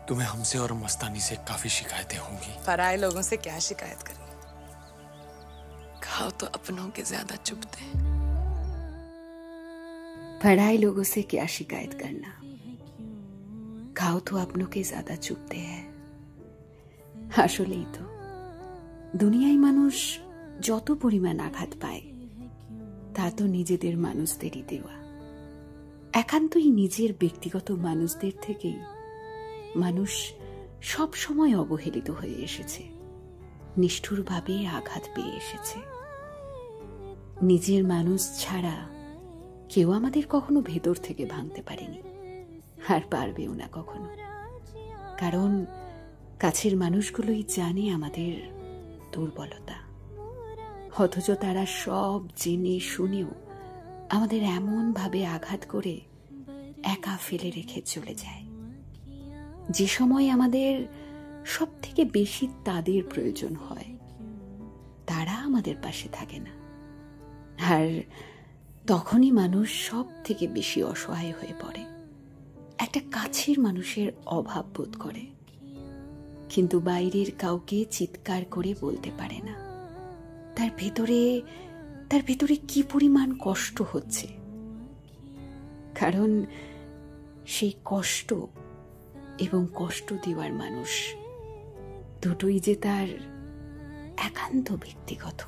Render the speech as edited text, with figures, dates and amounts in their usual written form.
तुम्हें हमसे और मस्तानी से काफी शिकायतें होंगी। पराये लोगों से क्या शिकायत करें? घाव तो अपनों के ज्यादा चुभते हैं। पराये लोगों से क्या शिकायत करना, घाव तो अपनों के ज्यादा चुभते हैं। আসলেই তো দুনিয়ায় মানুষ যত পরিমাণ আঘাত পায় তা তো নিজেদের মানুষদেরই দেওয়া। একান্তই নিজের ব্যক্তিগত মানুষদের থেকেই মানুষ সব সময় অবহেলিত হয়ে এসেছে, নিষ্ঠুরভাবে আঘাত পেয়ে এসেছে। নিজের মানুষ ছাড়া কেউ আমাদের কখনো ভেতর থেকে ভাঙতে পারেনি, আর পারবেও না কখনো। কারণ কাছের মানুষগুলোই জানে আমাদের দুর্বলতা, অথচ তারা সব জেনে শুনেও আমাদের এমন ভাবে আঘাত করে একা ফেলে রেখে চলে যায়। যে সময় আমাদের সব থেকে বেশি তাদের প্রয়োজন হয় তারা আমাদের পাশে থাকে না, আর তখনই মানুষ সব থেকে বেশি অসহায় হয়ে পড়ে, একটা কাছের মানুষের অভাব বোধ করে, কিন্তু বাইরের কাউকে চিৎকার করে বলতে পারে না তার ভেতরে কি পরিমাণ কষ্ট হচ্ছে। কারণ সেই কষ্ট এবং কষ্ট দেওয়ার মানুষ দুটোই যে তার একান্ত ব্যক্তিগত।